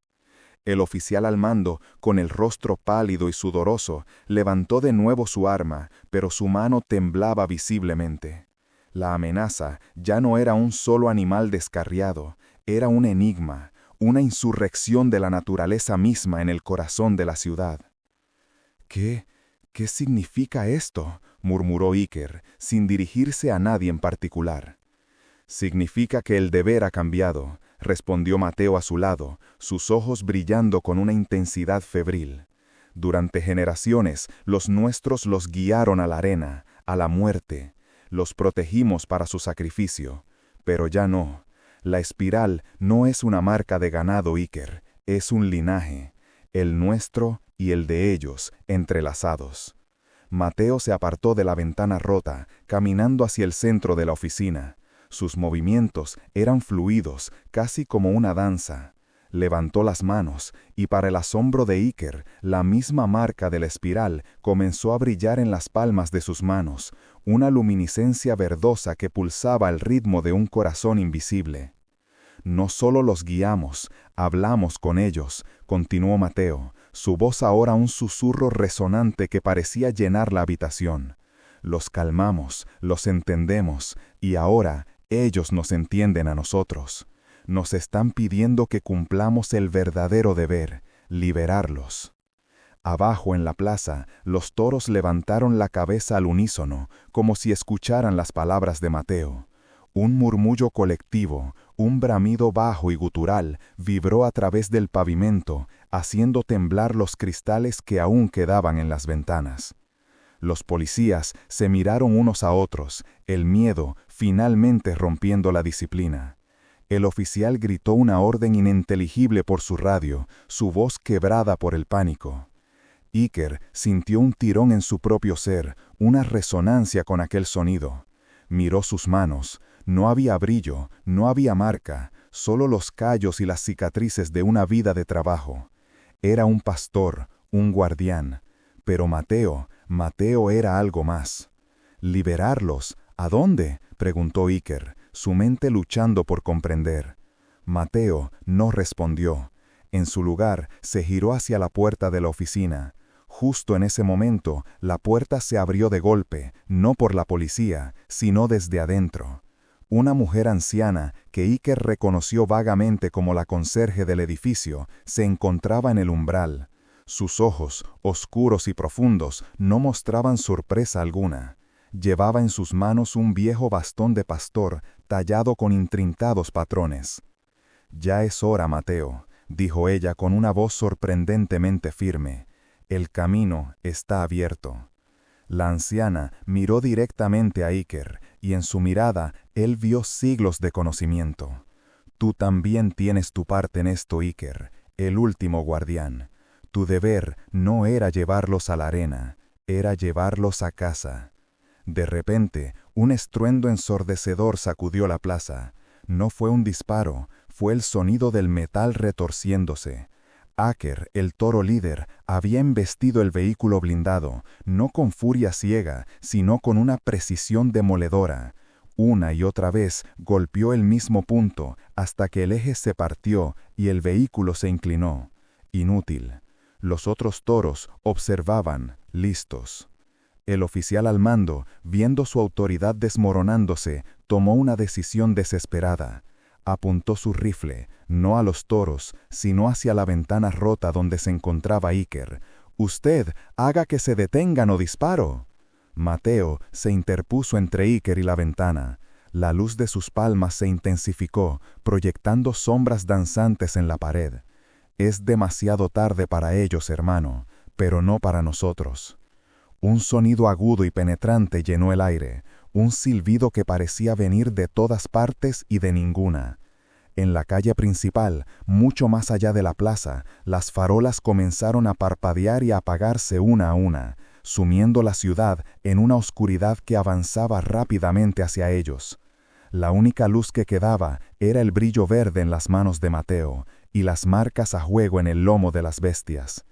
El oficial al mando, con el rostro pálido y sudoroso, levantó de nuevo su arma, pero su mano temblaba visiblemente. La amenaza ya no era un solo animal descarriado, era un enigma, una insurrección de la naturaleza misma en el corazón de la ciudad. ¿Qué significa esto?, murmuró Iker, sin dirigirse a nadie en particular. Significa que el deber ha cambiado, respondió Mateo a su lado, sus ojos brillando con una intensidad febril. Durante generaciones, los nuestros los guiaron a la arena, a la muerte. Los protegimos para su sacrificio. Pero ya no. La espiral no es una marca de ganado, Iker, es un linaje, el nuestro y el de ellos, entrelazados. Mateo se apartó de la ventana rota, caminando hacia el centro de la oficina. Sus movimientos eran fluidos, casi como una danza. Levantó las manos, y para el asombro de Iker, la misma marca de la espiral comenzó a brillar en las palmas de sus manos, una luminiscencia verdosa que pulsaba al ritmo de un corazón invisible. No solo los guiamos, hablamos con ellos, continuó Mateo, su voz ahora un susurro resonante que parecía llenar la habitación. Los calmamos, los entendemos, y ahora ellos nos entienden a nosotros. Nos están pidiendo que cumplamos el verdadero deber, liberarlos. Abajo en la plaza, los toros levantaron la cabeza al unísono, como si escucharan las palabras de Mateo. Un murmullo colectivo, un bramido bajo y gutural, vibró a través del pavimento, haciendo temblar los cristales que aún quedaban en las ventanas. Los policías se miraron unos a otros, el miedo finalmente rompiendo la disciplina. El oficial gritó una orden ininteligible por su radio, su voz quebrada por el pánico. Iker sintió un tirón en su propio ser, una resonancia con aquel sonido. Miró sus manos. No había brillo, no había marca, solo los callos y las cicatrices de una vida de trabajo. Era un pastor, un guardián. Pero Mateo era algo más. ¿Liberarlos? ¿A dónde?, preguntó Iker, su mente luchando por comprender. Mateo no respondió. En su lugar, se giró hacia la puerta de la oficina. Justo en ese momento, la puerta se abrió de golpe, no por la policía, sino desde adentro. Una mujer anciana, que Iker reconoció vagamente como la conserje del edificio, se encontraba en el umbral. Sus ojos, oscuros y profundos, no mostraban sorpresa alguna. Llevaba en sus manos un viejo bastón de pastor, tallado con intrincados patrones. «Ya es hora, Mateo», dijo ella con una voz sorprendentemente firme. «El camino está abierto». La anciana miró directamente a Iker, y en su mirada él vio siglos de conocimiento. «Tú también tienes tu parte en esto, Iker, el último guardián.
Tu deber no era llevarlos a la arena, era llevarlos a casa. De repente, un estruendo ensordecedor sacudió la plaza. No fue un disparo, fue el sonido del metal retorciéndose. Aker, el toro líder, había embestido el vehículo blindado, no con furia ciega, sino con una precisión demoledora. Una y otra vez golpeó el mismo punto, hasta que el eje se partió y el vehículo se inclinó. Inútil. Los otros toros observaban, listos. El oficial al mando, viendo su autoridad desmoronándose, tomó una decisión desesperada. Apuntó su rifle, no a los toros, sino hacia la ventana rota donde se encontraba Iker. «Usted, haga que se detengan o disparo». Mateo se interpuso entre Iker y la ventana. La luz de sus palmas se intensificó, proyectando sombras danzantes en la pared. «Es demasiado tarde para ellos, hermano, pero no para nosotros». Un sonido agudo y penetrante llenó el aire, un silbido que parecía venir de todas partes y de ninguna. En la calle principal, mucho más allá de la plaza, las farolas comenzaron a parpadear y a apagarse una a una, sumiendo la ciudad en una oscuridad que avanzaba rápidamente hacia ellos. La única luz que quedaba era el brillo verde en las manos de Mateo y las marcas a juego en el lomo de las bestias.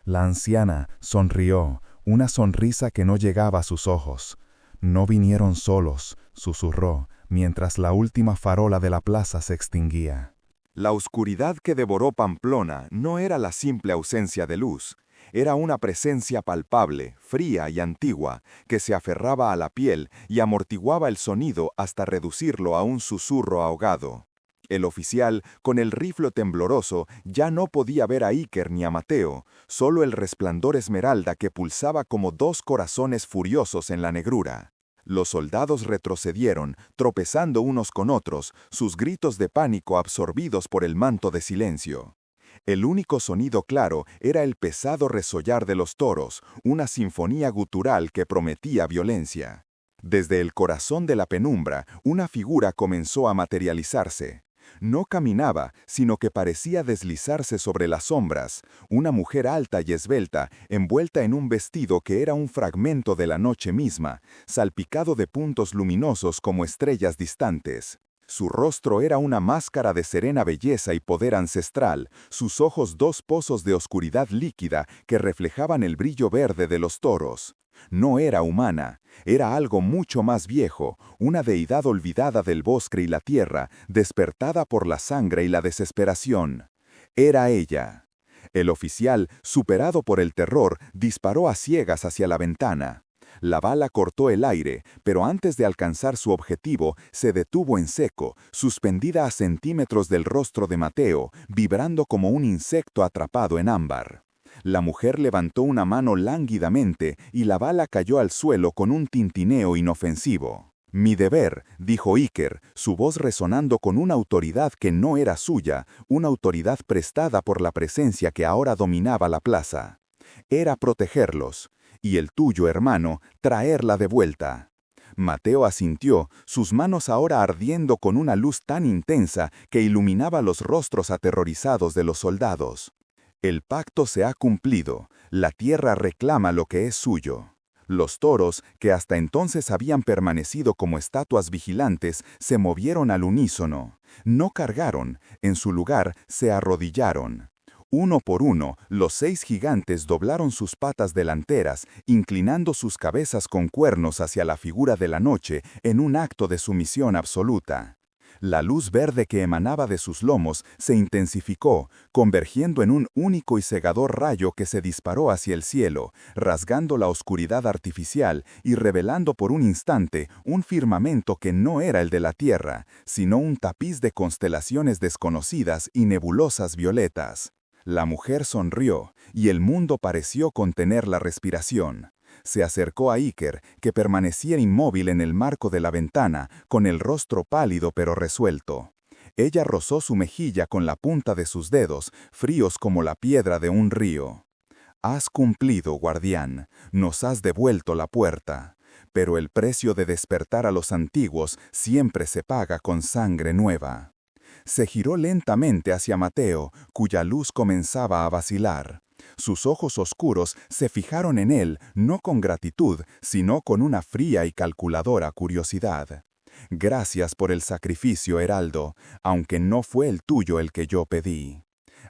La anciana sonrió, una sonrisa que no llegaba a sus ojos. «No vinieron solos», susurró, mientras la última farola de la plaza se extinguía.
La oscuridad que devoró Pamplona no era la simple ausencia de luz. Era una presencia palpable, fría y antigua, que se aferraba a la piel y amortiguaba el sonido hasta reducirlo a un susurro ahogado. El oficial, con el rifle tembloroso, ya no podía ver a Iker ni a Mateo, solo el resplandor esmeralda que pulsaba como dos corazones furiosos en la negrura. Los soldados retrocedieron, tropezando unos con otros, sus gritos de pánico absorbidos por el manto de silencio. El único sonido claro era el pesado resollar de los toros, una sinfonía gutural que prometía violencia. Desde el corazón de la penumbra, una figura comenzó a materializarse. No caminaba, sino que parecía deslizarse sobre las sombras, una mujer alta y esbelta, envuelta en un vestido que era un fragmento de la noche misma, salpicado de puntos luminosos como estrellas distantes. Su rostro era una máscara de serena belleza y poder ancestral, sus ojos dos pozos de oscuridad líquida que reflejaban el brillo verde de los toros. No era humana, era algo mucho más viejo, una deidad olvidada del bosque y la tierra, despertada por la sangre y la desesperación. Era ella. El oficial, superado por el terror, disparó a ciegas hacia la ventana. La bala cortó el aire, pero antes de alcanzar su objetivo, se detuvo en seco, suspendida a centímetros del rostro de Mateo, vibrando como un insecto atrapado en ámbar. La mujer levantó una mano lánguidamente y la bala cayó al suelo con un tintineo inofensivo. «Mi deber», dijo Iker, su voz resonando con una autoridad que no era suya, una autoridad prestada por la presencia que ahora dominaba la plaza. «Era protegerlos. Y el tuyo, hermano, traerla de vuelta». Mateo asintió, sus manos ahora ardiendo con una luz tan intensa que iluminaba los rostros aterrorizados de los soldados. «El pacto se ha cumplido, la tierra reclama lo que es suyo». Los toros, que hasta entonces habían permanecido como estatuas vigilantes, se movieron al unísono. No cargaron, en su lugar se arrodillaron. Uno por uno, los 6 gigantes doblaron sus patas delanteras, inclinando sus cabezas con cuernos hacia la figura de la noche en un acto de sumisión absoluta. La luz verde que emanaba de sus lomos se intensificó, convergiendo en un único y cegador rayo que se disparó hacia el cielo, rasgando la oscuridad artificial y revelando por un instante un firmamento que no era el de la tierra, sino un tapiz de constelaciones desconocidas y nebulosas violetas. La mujer sonrió, y el mundo pareció contener la respiración. Se acercó a Iker, que permanecía inmóvil en el marco de la ventana, con el rostro pálido pero resuelto. Ella rozó su mejilla con la punta de sus dedos, fríos como la piedra de un río. «Has cumplido, guardián, nos has devuelto la puerta. Pero el precio de despertar a los antiguos siempre se paga con sangre nueva». Se giró lentamente hacia Mateo, cuya luz comenzaba a vacilar.
Sus ojos oscuros se fijaron en él no con gratitud, sino con una fría y calculadora curiosidad. Gracias por el sacrificio, Heraldo, aunque no fue el tuyo el que yo pedí.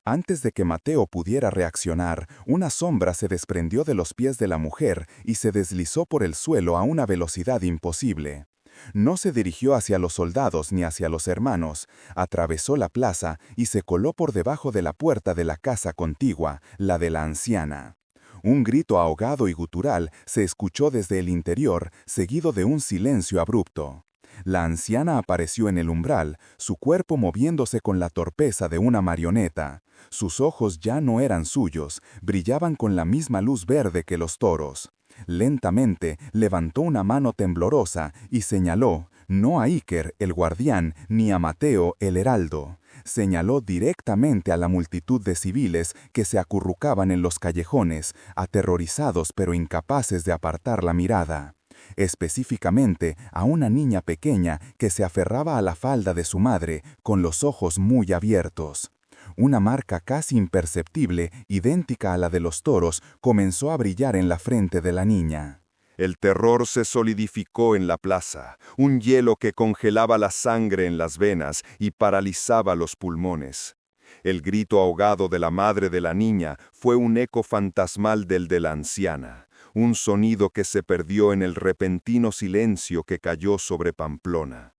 Antes de que Mateo pudiera reaccionar, una sombra se desprendió de los pies de la mujer y se deslizó por el suelo a una velocidad imposible. No se dirigió hacia los soldados ni hacia los hermanos, atravesó la plaza y se coló por debajo de la puerta de la casa contigua, la de la anciana. Un grito ahogado y gutural se escuchó desde el interior, seguido de un silencio abrupto. La anciana apareció en el umbral, su cuerpo moviéndose con la torpeza de una marioneta. Sus ojos ya no eran suyos, brillaban con la misma luz verde que los toros. Lentamente levantó una mano temblorosa y señaló, no a Iker, el guardián, ni a Mateo, el heraldo. Señaló directamente a la multitud de civiles que se acurrucaban en los callejones, aterrorizados pero incapaces de apartar la mirada. Específicamente a una niña pequeña que se aferraba a la falda de su madre, con los ojos muy abiertos. Una marca casi imperceptible, idéntica a la de los toros, comenzó a brillar en la frente de la niña.
El terror se solidificó en la plaza, un hielo que congelaba la sangre en las venas y paralizaba los pulmones. El grito ahogado de la madre de la niña fue un eco fantasmal del de la anciana, un sonido que se perdió en el repentino silencio que cayó sobre Pamplona.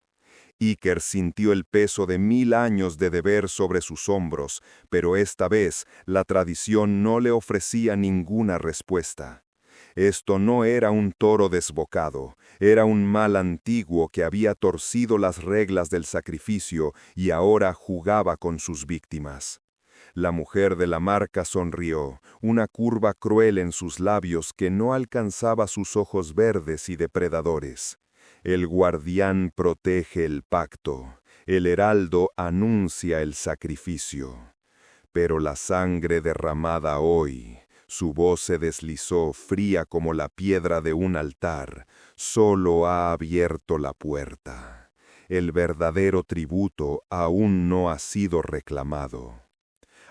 Iker sintió el peso de 1000 años de deber sobre sus hombros, pero esta vez la tradición no le ofrecía ninguna respuesta. Esto no era un toro desbocado, era un mal antiguo que había torcido las reglas del sacrificio y ahora jugaba con sus víctimas. La mujer de la marca sonrió, una curva cruel en sus labios que no alcanzaba sus ojos verdes y depredadores. El guardián protege el pacto, el heraldo anuncia el sacrificio. Pero la sangre derramada hoy, su voz se deslizó fría como la piedra de un altar, solo ha abierto la puerta. El verdadero tributo aún no ha sido reclamado.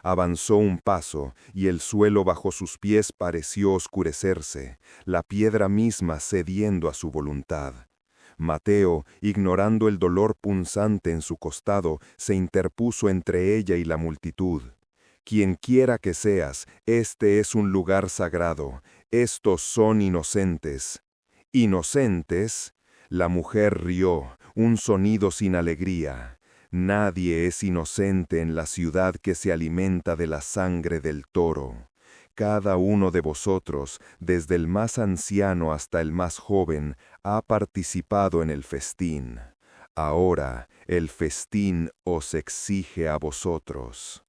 Avanzó un paso, y el suelo bajo sus pies pareció oscurecerse, la piedra misma cediendo a su voluntad. Mateo, ignorando el dolor punzante en su costado, se interpuso entre ella y la multitud. Quien quiera que seas, este es un lugar sagrado, estos son inocentes. ¿Inocentes? La mujer rió, un sonido sin alegría. Nadie es inocente en la ciudad que se alimenta de la sangre del toro. Cada uno de vosotros, desde el más anciano hasta el más joven, ha participado en el festín. Ahora el festín os exige a vosotros.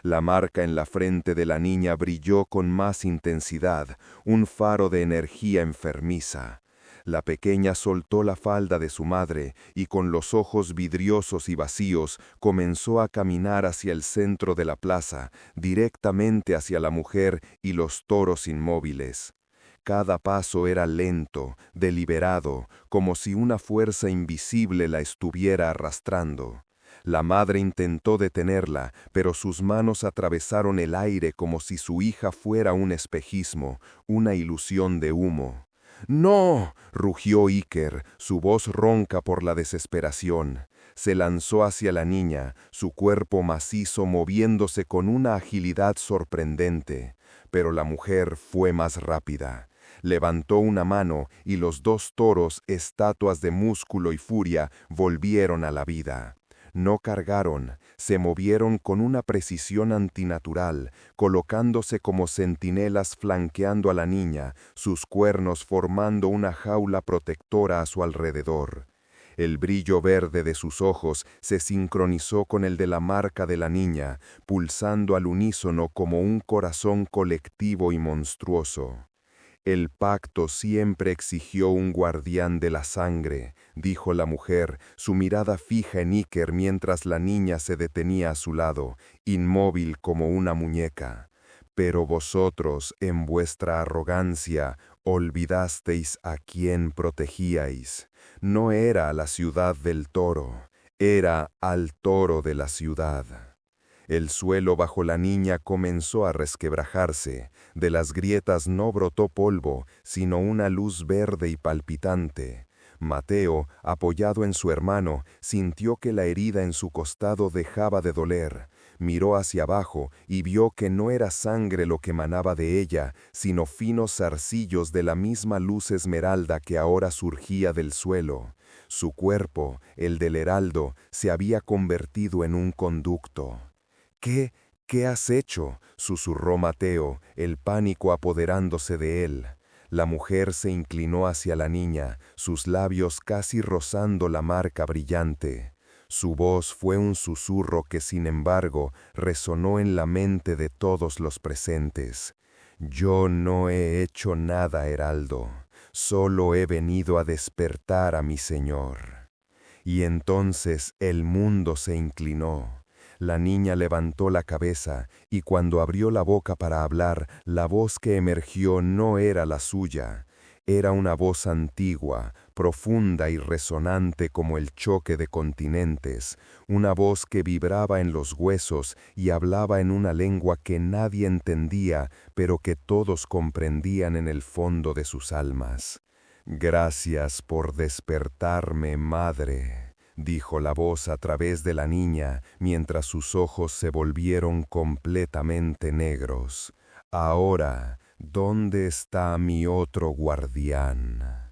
La marca en la frente de la niña brilló con más intensidad, un faro de energía enfermiza. La pequeña soltó la falda de su madre y con los ojos vidriosos y vacíos comenzó a caminar hacia el centro de la plaza, directamente hacia la mujer y los toros inmóviles. Cada paso era lento, deliberado, como si una fuerza invisible la estuviera arrastrando. La madre intentó detenerla, pero sus manos atravesaron el aire como si su hija fuera un espejismo, una ilusión de humo. ¡No!, rugió Iker, su voz ronca por la desesperación. Se lanzó hacia la niña, su cuerpo macizo moviéndose con una agilidad sorprendente. Pero la mujer fue más rápida. Levantó una mano y los dos toros, estatuas de músculo y furia, volvieron a la vida. No cargaron, se movieron con una precisión antinatural, colocándose como centinelas flanqueando a la niña, sus cuernos formando una jaula protectora a su alrededor. El brillo verde de sus ojos se sincronizó con el de la marca de la niña, pulsando al unísono como un corazón colectivo y monstruoso. El pacto siempre exigió un guardián de la sangre, dijo la mujer, su mirada fija en Iker mientras la niña se detenía a su lado, inmóvil como una muñeca. Pero vosotros, en vuestra arrogancia, olvidasteis a quién protegíais. No era a la ciudad del toro, era al toro de la ciudad.
El suelo bajo la niña comenzó a resquebrajarse, de las grietas no brotó polvo, sino una luz verde y palpitante. Mateo, apoyado en su hermano, sintió que la herida en su costado dejaba de doler. Miró hacia abajo y vio que no era sangre lo que manaba de ella, sino finos zarcillos de la misma luz esmeralda que ahora surgía del suelo. Su cuerpo, el del heraldo, se había convertido en un conducto. ¿Qué has hecho?, susurró Mateo, el pánico apoderándose de él. La mujer se inclinó hacia la niña, sus labios casi rozando la marca brillante. Su voz fue un susurro que, sin embargo, resonó en la mente de todos los presentes. Yo no he hecho nada, heraldo, solo he venido a despertar a mi señor. Y entonces el mundo se inclinó. La niña levantó la cabeza, y cuando abrió la boca para hablar, la voz que emergió no era la suya. Era una voz antigua, profunda y resonante como el choque de continentes, una voz que vibraba en los huesos y hablaba en una lengua que nadie entendía, pero que todos comprendían en el fondo de sus almas. «Gracias por despertarme, madre», dijo la voz a través de la niña, mientras sus ojos se volvieron completamente negros. «Ahora, ¿dónde está mi otro guardián?».